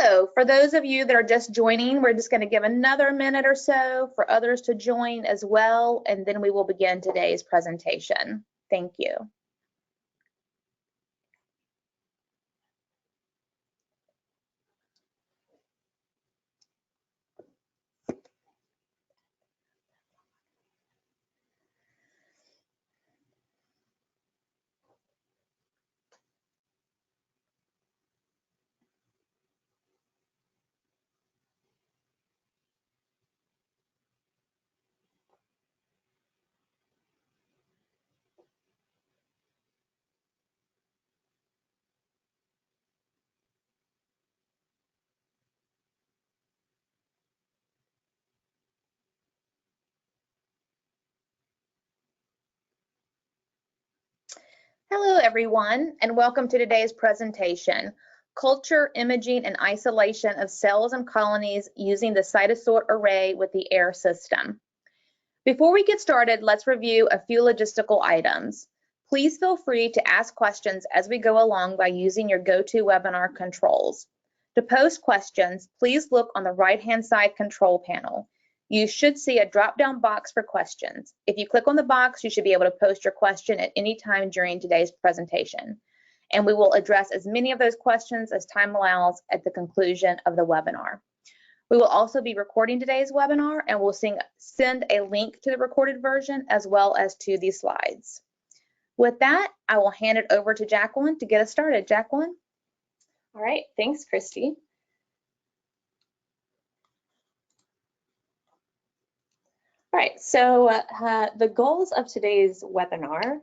Hello, for those of you that are just joining, we're just going to give another minute or so for others to join as well, and then we will begin today's presentation. Thank you. Hello, everyone, and welcome to today's presentation, Culture, Imaging, and Isolation of Cells and Colonies using the CytoSort Array with the Air system. Before we get started, let's review a few logistical items. Please feel free to ask questions as we go along by using your GoToWebinar controls. To post questions, please look on the right-hand side control panel. You should see a drop-down box for questions. If you click on the box, you should be able to post your question at any time during today's presentation. And we will address as many of those questions as time allows at the conclusion of the webinar. We will also be recording today's webinar, and we'll send a link to the recorded version as well as to these slides. With that, I will hand it over to Jacquelyn to get us started. Jacquelyn? All right, thanks, Christy. All right, so the goals of today's webinar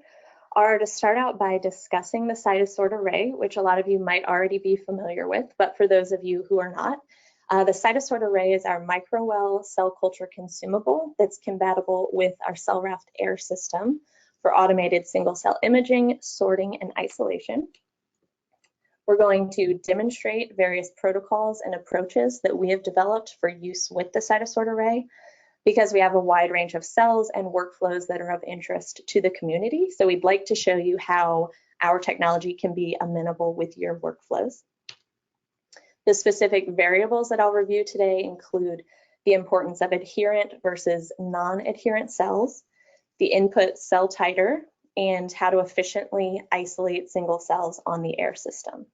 are to start out by discussing the CytoSort Array, which a lot of you might already be familiar with, but for those of you who are not, the CytoSort Array is our microwell cell culture consumable that's compatible with our CellRaft Air system for automated single-cell imaging, sorting, and isolation. We're going to demonstrate various protocols and approaches that we have developed for use with the CytoSort Array, because we have a wide range of cells and workflows that are of interest to the community. So we'd like to show you how our technology can be amenable with your workflows. The specific variables that I'll review today include the importance of adherent versus non-adherent cells, the input cell titer, and how to efficiently isolate single cells on the Air system.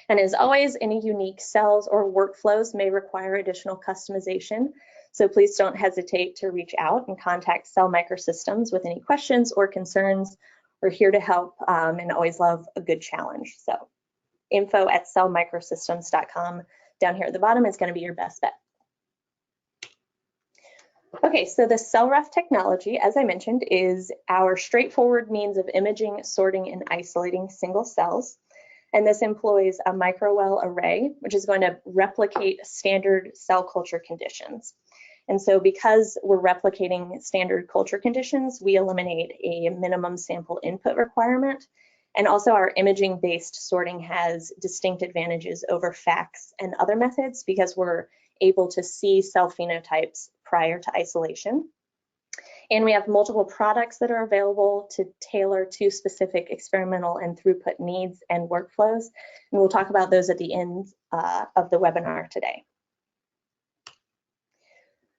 And as always, any unique cells or workflows may require additional customization. So please don't hesitate to reach out and contact Cell Microsystems with any questions or concerns. We're here to help and always love a good challenge. So info@cellmicrosystems.com down here at the bottom is going to be your best bet. Okay, so the CellRaft technology, as I mentioned, is our straightforward means of imaging, sorting, and isolating single cells. And this employs a microwell array, which is going to replicate standard cell culture conditions. And so because we're replicating standard culture conditions, we eliminate a minimum sample input requirement. And also our imaging-based sorting has distinct advantages over FACS and other methods because we're able to see cell phenotypes prior to isolation. And we have multiple products that are available to tailor to specific experimental and throughput needs and workflows. And we'll talk about those at the end of the webinar today.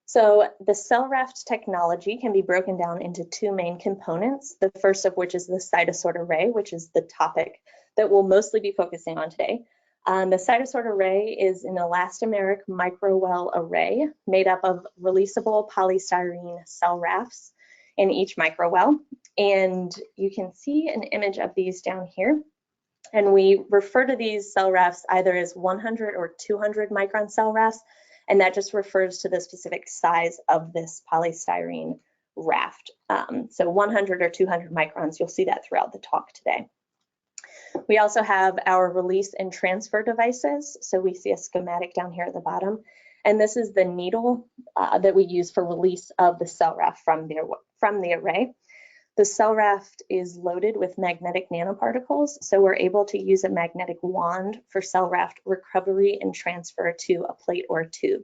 So the CellRaft technology can be broken down into two main components, the first of which is the CytoSort Array, which is the topic that we'll mostly be focusing on today. The CytoSort Array is an elastomeric microwell array made up of releasable polystyrene cell rafts in each microwell. And you can see an image of these down here. And we refer to these cell rafts either as 100 or 200 micron cell rafts, and that just refers to the specific size of this polystyrene raft. So 100 or 200 microns, you'll see that throughout the talk today. We also have our release and transfer devices. So we see a schematic down here at the bottom. And this is the needle that we use for release of the cell raft from the array. The cell raft is loaded with magnetic nanoparticles. So we're able to use a magnetic wand for cell raft recovery and transfer to a plate or a tube.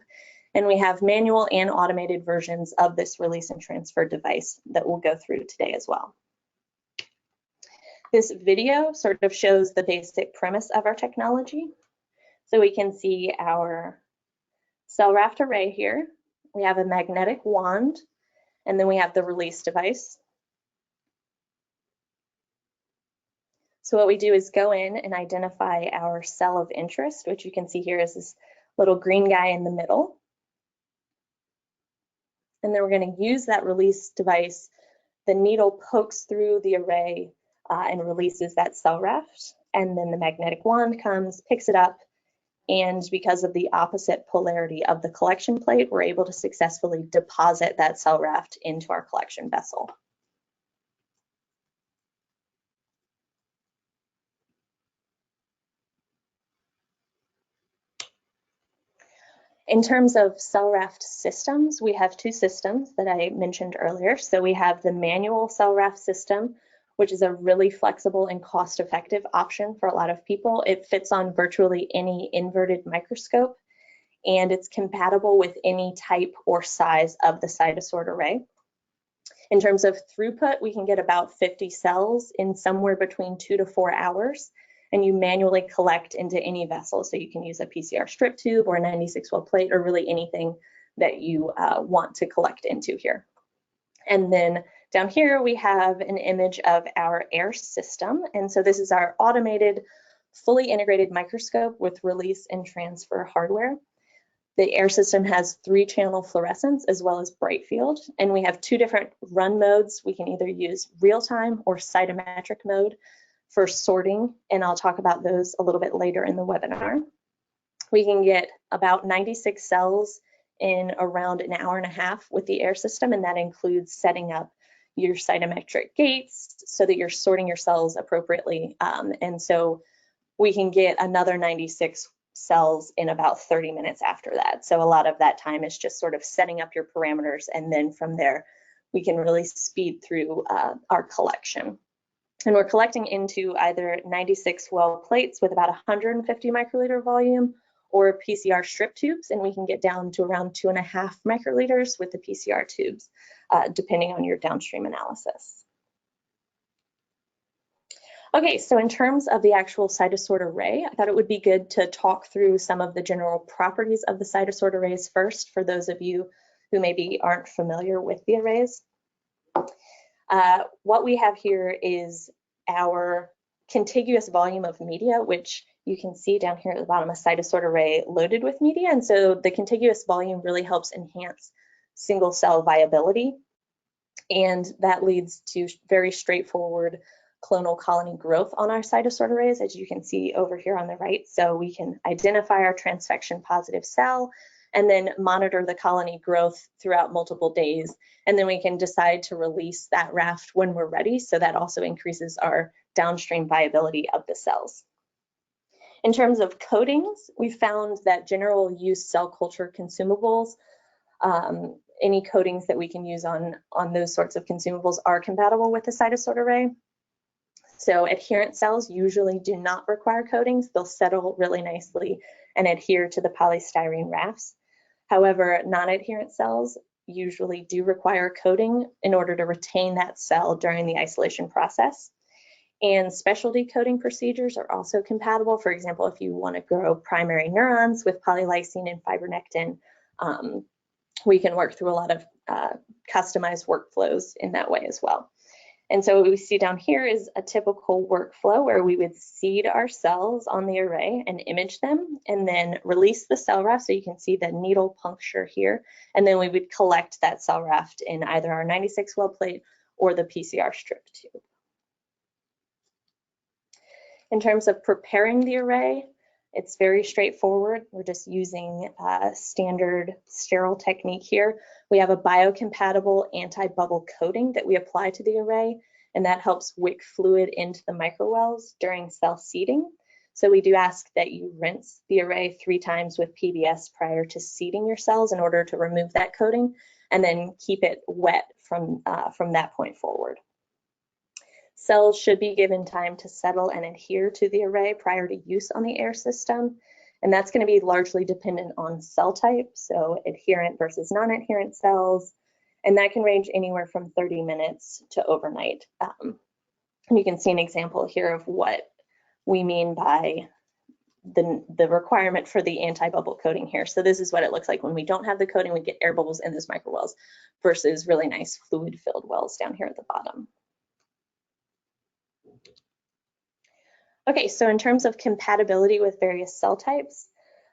And we have manual and automated versions of this release and transfer device that we'll go through today as well. This video sort of shows the basic premise of our technology. So we can see our CellRaft Array here. We have a magnetic wand, and then we have the release device. So what we do is go in and identify our cell of interest, which you can see here is this little green guy in the middle. And then we're going to use that release device. The needle pokes through the array and releases that CellRaft. And then the magnetic wand comes, picks it up, and because of the opposite polarity of the collection plate, we're able to successfully deposit that CellRaft into our collection vessel. In terms of CellRaft systems, we have two systems that I mentioned earlier. So we have the manual CellRaft system, which is a really flexible and cost-effective option for a lot of people. It fits on virtually any inverted microscope, and it's compatible with any type or size of the CytoSort array. In terms of throughput, we can get about 50 cells in somewhere between 2 to 4 hours, and you manually collect into any vessel. So you can use a PCR strip tube or a 96 well plate or really anything that you want to collect into here. And then down here, we have an image of our air system. And so this is our automated, fully integrated microscope with release and transfer hardware. The air system has 3-channel fluorescence as well as bright field. And we have 2 different run modes. We can either use real-time or cytometric mode for sorting. And I'll talk about those a little bit later in the webinar. We can get about 96 cells in around an hour and a half with the air system, and that includes setting up your cytometric gates so that you're sorting your cells appropriately. And so we can get another 96 cells in about 30 minutes after that. So a lot of that time is just sort of setting up your parameters, and then from there we can really speed through our collection. And we're collecting into either 96 well plates with about 150 microliter volume or PCR strip tubes, and we can get down to around 2.5 microliters with the PCR tubes, depending on your downstream analysis. Okay, so in terms of the actual CytoSort array, I thought it would be good to talk through some of the general properties of the CytoSort arrays first, for those of you who maybe aren't familiar with the arrays. What we have here is our contiguous volume of media, which you can see down here at the bottom, a CytoSort array loaded with media. And so the contiguous volume really helps enhance single cell viability. And that leads to very straightforward clonal colony growth on our CytoSort arrays, as you can see over here on the right. So we can identify our transfection positive cell and then monitor the colony growth throughout multiple days. And then we can decide to release that raft when we're ready. So that also increases our downstream viability of the cells. In terms of coatings, we found that general use cell culture consumables, any coatings that we can use on those sorts of consumables are compatible with the CytoSort array. So adherent cells usually do not require coatings. They'll settle really nicely and adhere to the polystyrene rafts. However, non-adherent cells usually do require coating in order to retain that cell during the isolation process. And specialty coating procedures are also compatible. For example, if you want to grow primary neurons with polylysine and fibronectin, we can work through a lot of customized workflows in that way as well. And so what we see down here is a typical workflow where we would seed our cells on the array and image them, and then release the CellRaft. So you can see the needle puncture here. And then we would collect that CellRaft in either our 96 well plate or the PCR strip tube. In terms of preparing the array, it's very straightforward. We're just using a standard sterile technique here. We have a biocompatible anti-bubble coating that we apply to the array, and that helps wick fluid into the microwells during cell seeding. So we do ask that you rinse the array 3 times with PBS prior to seeding your cells in order to remove that coating, and then keep it wet from that point forward. Cells should be given time to settle and adhere to the array prior to use on the air system. And that's going to be largely dependent on cell type, so adherent versus non-adherent cells. And that can range anywhere from 30 minutes to overnight. And you can see an example here of what we mean by the requirement for the anti-bubble coating here. So this is what it looks like when we don't have the coating. We get air bubbles in those microwells versus really nice fluid-filled wells down here at the bottom. Okay, so in terms of compatibility with various cell types,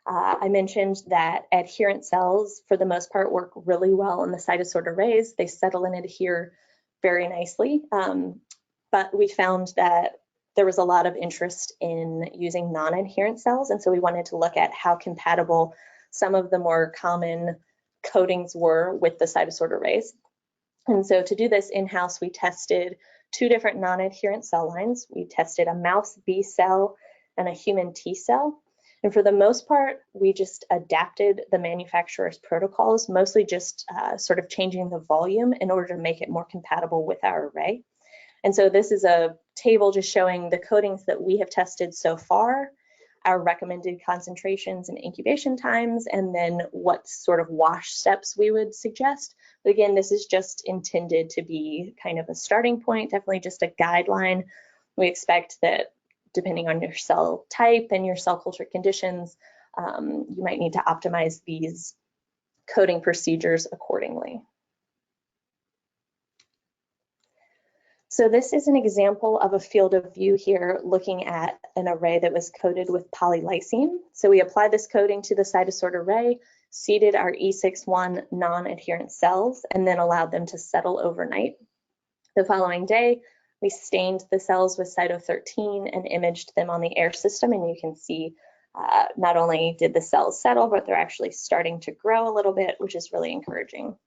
I mentioned that adherent cells, for the most part, work really well in the CytoSort arrays. They settle and adhere very nicely, but we found that there was a lot of interest in using non-adherent cells, and so we wanted to look at how compatible some of the more common coatings were with the CytoSort arrays. And so to do this in-house, we tested 2 different non-adherent cell lines. We tested a mouse B cell and a human T cell. And for the most part, we just adapted the manufacturer's protocols, mostly just sort of changing the volume in order to make it more compatible with our array. And so this is a table just showing the coatings that we have tested so far, our recommended concentrations and incubation times, and then what sort of wash steps we would suggest. But again, this is just intended to be kind of a starting point, definitely just a guideline. We expect that depending on your cell type and your cell culture conditions, you might need to optimize these coating procedures accordingly. So this is an example of a field of view here looking at an array that was coated with polylysine. So we applied this coating to the CytoSort array, seeded our E61 non-adherent cells, and then allowed them to settle overnight. The following day, we stained the cells with Cyto13 and imaged them on the air system, and you can see not only did the cells settle, but they're actually starting to grow a little bit, which is really encouraging.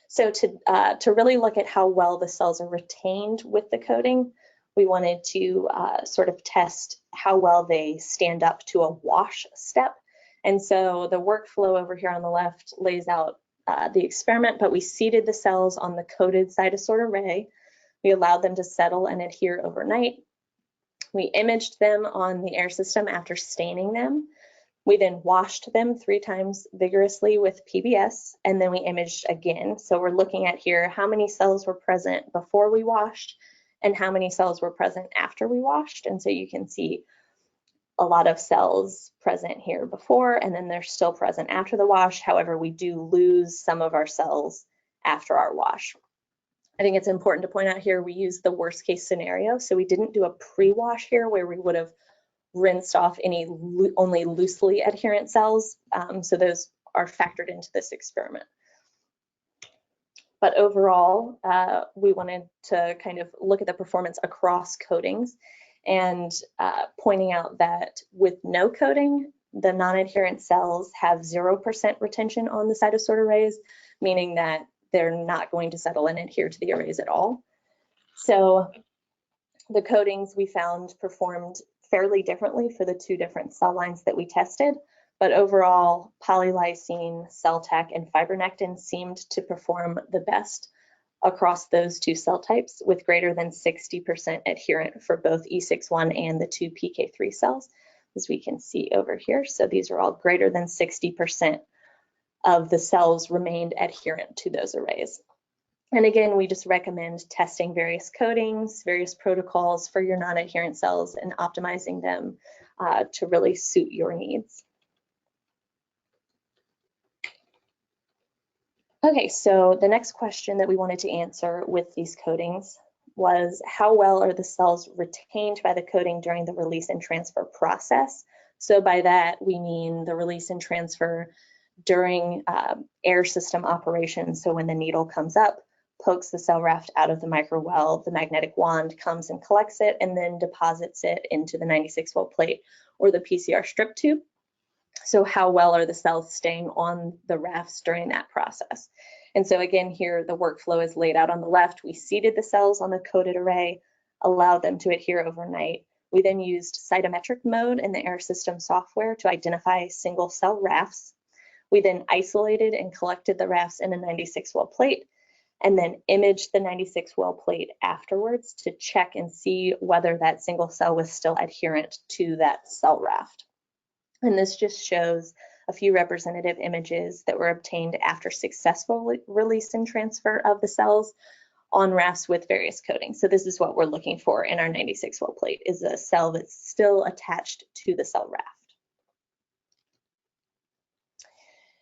So to really look at how well the cells are retained with the coating, we wanted to sort of test how well they stand up to a wash step. And so the workflow over here on the left lays out the experiment, but we seeded the cells on the coated CytoSort array. We allowed them to settle and adhere overnight. We imaged them on the air system after staining them. We then washed them 3 times vigorously with PBS, and then we imaged again. So we're looking at here how many cells were present before we washed and how many cells were present after we washed. And so you can see a lot of cells present here before, and then they're still present after the wash. However, we do lose some of our cells after our wash. I think it's important to point out here we used the worst case scenario. So we didn't do a pre-wash here where we would have rinsed off any only loosely adherent cells. So those are factored into this experiment. But overall, we wanted to kind of look at the performance across coatings and pointing out that with no coating, the non-adherent cells have 0% retention on the CytoSort arrays, meaning that they're not going to settle and adhere to the arrays at all. So the coatings we found performed fairly differently for the 2 different cell lines that we tested, but overall polylysine, CellTech, and fibronectin seemed to perform the best across those 2 cell types, with greater than 60% adherent for both E61 and the 2 PK3 cells, as we can see over here. So these are all greater than 60% of the cells remained adherent to those arrays. And again, we just recommend testing various coatings, various protocols for your non-adherent cells and optimizing them to really suit your needs. Okay, so the next question that we wanted to answer with these coatings was how well are the cells retained by the coating during the release and transfer process? So by that, we mean the release and transfer during air system operations. So when the needle comes up, pokes the CellRaft out of the microwell, the magnetic wand comes and collects it and then deposits it into the 96-well plate or the PCR strip tube. So how well are the cells staying on the rafts during that process? And so again, here the workflow is laid out on the left. We seeded the cells on the coated array, allowed them to adhere overnight. We then used cytometric mode in the air system software to identify single cell rafts. We then isolated and collected the rafts in a 96-well plate and then imaged the 96-well plate afterwards to check and see whether that single cell was still adherent to that cell raft. And this just shows a few representative images that were obtained after successful release and transfer of the cells. on rafts with various coatings. So this is what we're looking for in our 96 well plate, is a cell that's still attached to the cell raft.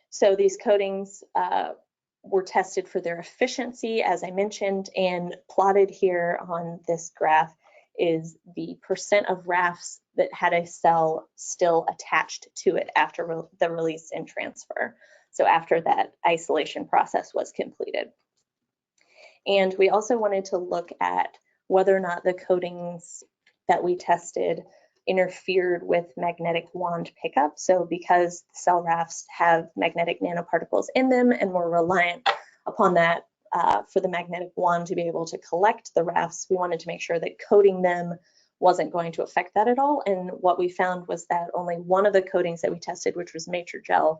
So these coatings were tested for their efficiency, as I mentioned, and plotted here on this graph is the percent of rafts that had a cell still attached to it after the release and transfer. So after that isolation process was completed. And we also wanted to look at whether or not the coatings that we tested interfered with magnetic wand pickup. So because cell rafts have magnetic nanoparticles in them and we're reliant upon that for the magnetic wand to be able to collect the rafts, we wanted to make sure that coating them wasn't going to affect that at all. And what we found was that only one of the coatings that we tested, which was Matrigel,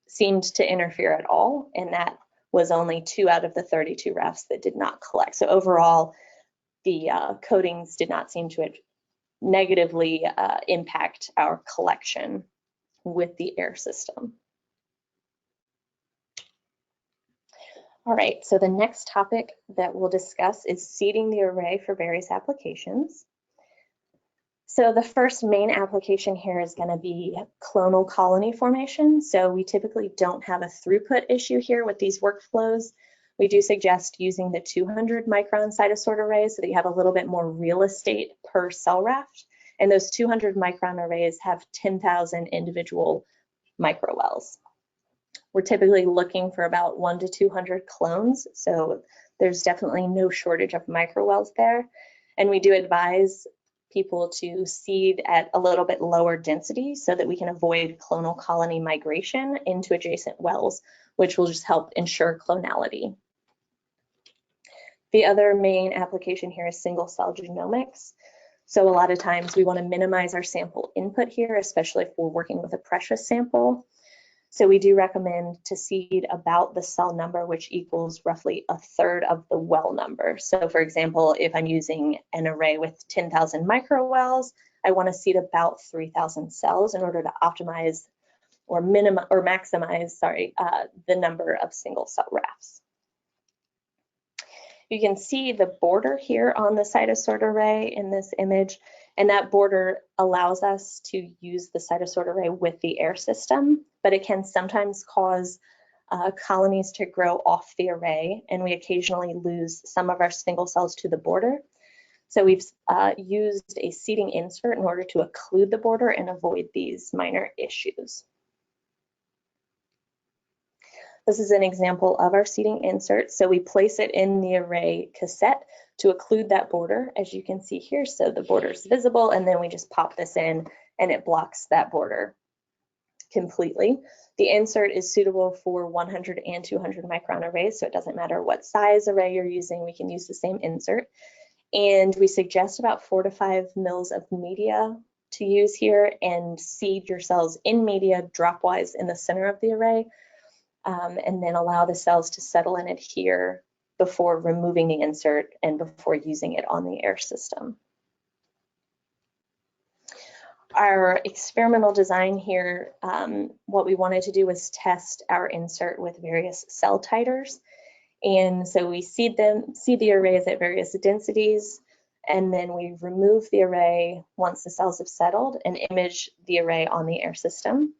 seemed to interfere at all, and that was only 2 out of the 32 rafts that did not collect. So overall, the coatings did not seem to negatively impact our collection with the air system. All right, so the next topic that we'll discuss is seeding the array for various applications. So the first main application here is going to be clonal colony formation. So we typically don't have a throughput issue here with these workflows. We do suggest using the 200 micron CytoSort arrays so that you have a little bit more real estate per cell raft. And those 200 micron arrays have 10,000 individual microwells. We're typically looking for about 1 to 200 clones, so there's definitely no shortage of microwells there. And we do advise people to seed at a little bit lower density so that we can avoid clonal colony migration into adjacent wells, which will just help ensure clonality. The other main application here is single cell genomics. So a lot of times we want to minimize our sample input here, especially if we're working with a precious sample. So we do recommend to seed about the cell number, which equals roughly 1/3 of the well number. So for example, if I'm using an array with 10,000 microwells, I want to seed about 3,000 cells in order to optimize or maximize, the number of single cell rafts. You can see the border here on the CytoSort array in this image, and that border allows us to use the CytoSort array with the air system, but it can sometimes cause colonies to grow off the array, and we occasionally lose some of our single cells to the border. So we've used a seeding insert in order to occlude the border and avoid these minor issues. This is an example of our seeding insert. So we place it in the array cassette to occlude that border, as you can see here. So the border is visible, and then we just pop this in and it blocks that border completely. The insert is suitable for 100 and 200 micron arrays, so it doesn't matter what size array you're using, we can use the same insert. And we suggest about 4 to 5 mils of media to use here, and seed your cells in media dropwise in the center of the array. And then allow the cells to settle and adhere before removing the insert and before using it on the air system. Our experimental design here, what we wanted to do was test our insert with various cell titers. And so we seed the arrays at various densities, and then we remove the array once the cells have settled and image the array on the air system.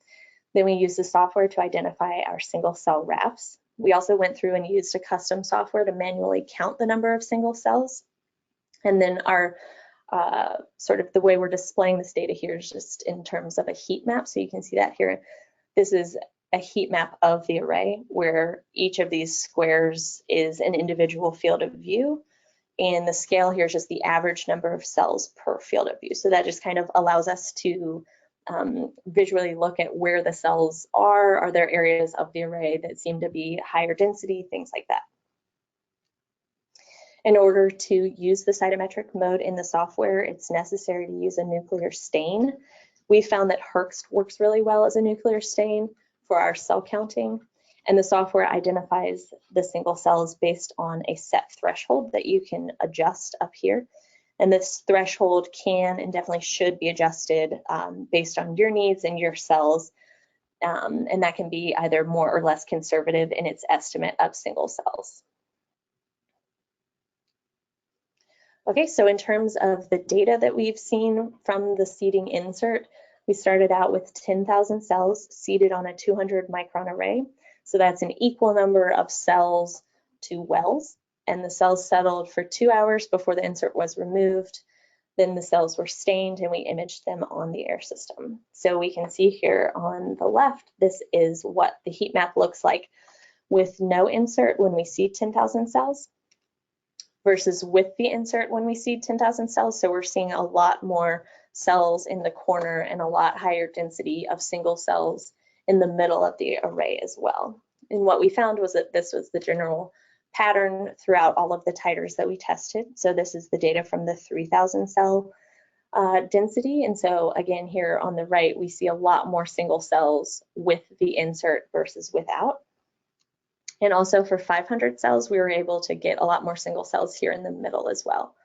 Then we use the software to identify our single cell rafts. We also went through and used a custom software to manually count the number of single cells. And then our sort of the way we're displaying this data here is just in terms of a heat map. So you can see that here. This is a heat map of the array where each of these squares is an individual field of view. And the scale here is just the average number of cells per field of view. So that just kind of allows us to visually look at where the cells are. Are there areas of the array that seem to be higher density, things like that. In order to use the cytometric mode in the software, it's necessary to use a nuclear stain. We found that Herx works really well as a nuclear stain for our cell counting, and the software identifies the single cells based on a set threshold that you can adjust up here. And this threshold can and definitely should be adjusted based on your needs and your cells. And that can be either more or less conservative in its estimate of single cells. Okay, so in terms of the data that we've seen from the seeding insert, we started out with 10,000 cells seeded on a 200 micron array. So that's an equal number of cells to wells, and the cells settled for 2 hours before the insert was removed. Then the cells were stained and we imaged them on the air system. So we can see here on the left, this is what the heat map looks like with no insert when we seed 10,000 cells versus with the insert when we seed 10,000 cells. So we're seeing a lot more cells in the corner and a lot higher density of single cells in the middle of the array as well. And what we found was that this was the general pattern throughout all of the titers that we tested. So this is the data from the 3,000 cell density. And so again, here on the right, we see a lot more single cells with the insert versus without. And also for 500 cells, we were able to get a lot more single cells here in the middle as well.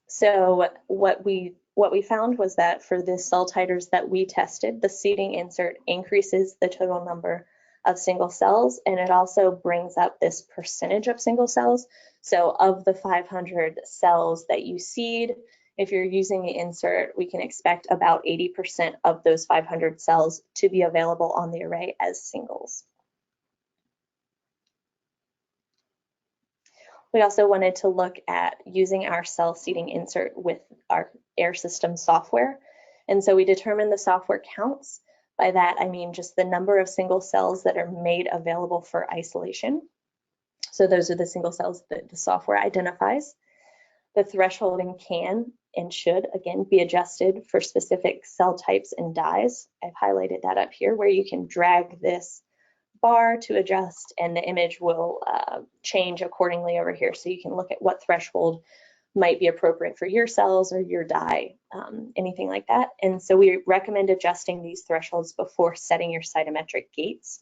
So what we found was that for the cell titers that we tested, the seeding insert increases the total number of single cells, and it also brings up this percentage of single cells. So of the 500 cells that you seed, if you're using the insert, we can expect about 80% of those 500 cells to be available on the array as singles. We also wanted to look at using our cell seeding insert with our air system software. And so we determined the software counts. By that, I mean just the number of single cells that are made available for isolation. So those are the single cells that the software identifies. The thresholding can and should, again, be adjusted for specific cell types and dyes. I've highlighted that up here where you can drag this bar to adjust and the image will change accordingly over here. So you can look at what threshold might be appropriate for your cells or your dye, anything like that. And so we recommend adjusting these thresholds before setting your cytometric gates.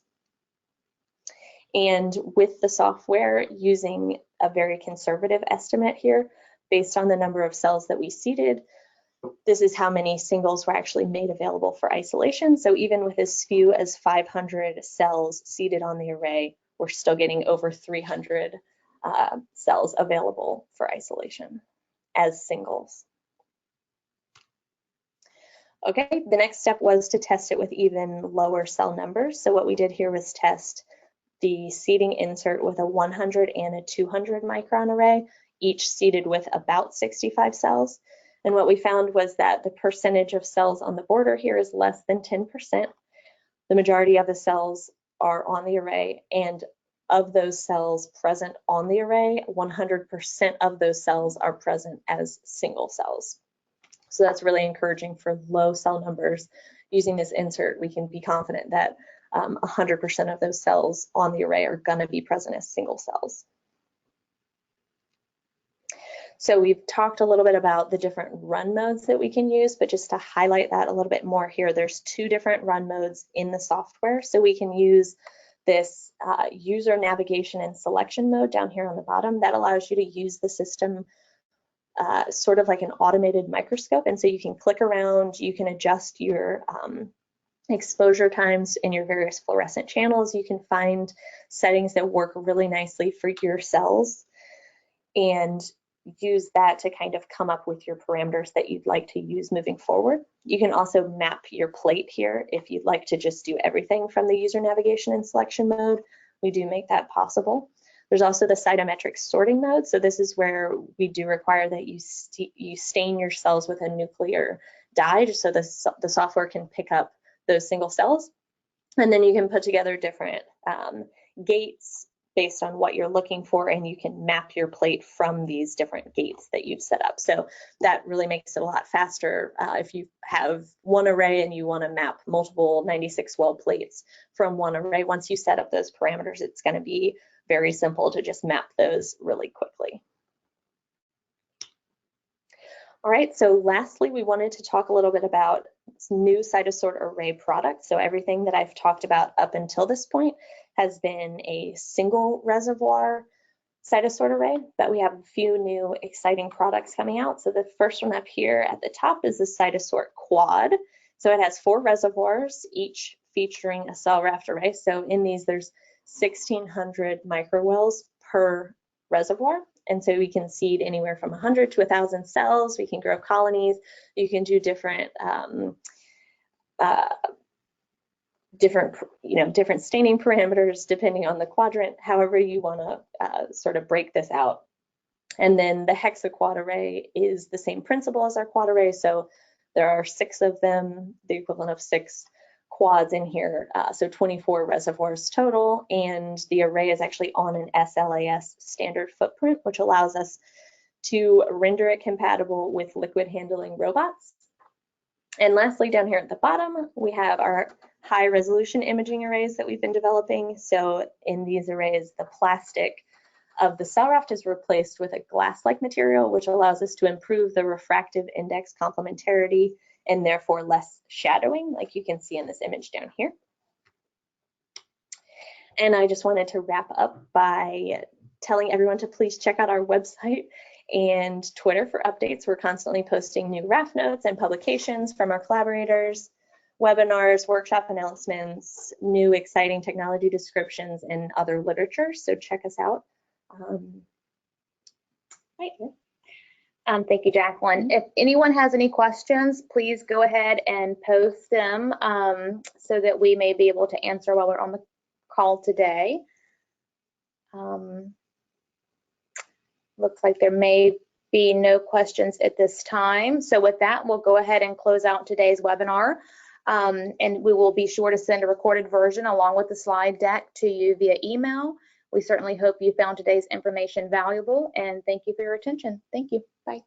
And with the software, using a very conservative estimate here, based on the number of cells that we seeded, this is how many singles were actually made available for isolation. So even with as few as 500 cells seeded on the array, we're still getting over 300 cells available for isolation as singles. Okay, the next step was to test it with even lower cell numbers. So what we did here was test the seeding insert with a 100 and a 200 micron array, each seeded with about 65 cells. And what we found was that the percentage of cells on the border here is less than 10%. The majority of the cells are on the array, and of those cells present on the array, 100% of those cells are present as single cells. So that's really encouraging for low cell numbers. Using this insert, we can be confident that 100% of those cells on the array are going to be present as single cells. So we've talked a little bit about the different run modes that we can use, but just to highlight that a little bit more here, there's 2 different run modes in the software. So we can use this user navigation and selection mode down here on the bottom that allows you to use the system sort of like an automated microscope. And so you can click around, you can adjust your exposure times in your various fluorescent channels. You can find settings that work really nicely for your cells and use that to kind of come up with your parameters that you'd like to use moving forward. You can also map your plate here if you'd like to just do everything from the user navigation and selection mode. We do make that possible. There's also the cytometric sorting mode. So this is where we do require that you stain your cells with a nuclear dye just so the software can pick up those single cells. And then you can put together different gates based on what you're looking for, and you can map your plate from these different gates that you've set up. So that really makes it a lot faster if you have one array and you want to map multiple 96 well plates from one array. Once you set up those parameters, it's going to be very simple to just map those really quickly. All right, so lastly, we wanted to talk a little bit about new CytoSort Array products. So everything that I've talked about up until this point has been a single reservoir CytoSort Array, but we have a few new exciting products coming out. So the first one up here at the top is the CytoSort Quad. So it has 4 reservoirs, each featuring a CellRaft array. So in these, there's 1,600 microwells per reservoir. And so we can seed anywhere from 100 to 1,000 cells. We can grow colonies. You can do different different staining parameters depending on the quadrant, however you want to sort of break this out. And then the hexaquad array is the same principle as our quad array. So there are 6 of them, the equivalent of 6 quads in here, so 24 reservoirs total. And the array is actually on an SLAS standard footprint, which allows us to render it compatible with liquid handling robots. And lastly, down here at the bottom, we have our high resolution imaging arrays that we've been developing. So in these arrays, the plastic of the CellRaft is replaced with a glass-like material, which allows us to improve the refractive index complementarity and therefore less shadowing, like you can see in this image down here. And I just wanted to wrap up by telling everyone to please check out our website and Twitter for updates. We're constantly posting new RAF notes and publications from our collaborators, webinars, workshop announcements, new exciting technology descriptions, and other literature. So check us out. Right here. Thank you, Jacquelyn. If anyone has any questions, please go ahead and post them so that we may be able to answer while we're on the call today. Looks like there may be no questions at this time. So with that, we'll go ahead and close out today's webinar. And we will be sure to send a recorded version along with the slide deck to you via email. We certainly hope you found today's information valuable, and thank you for your attention. Thank you. Bye.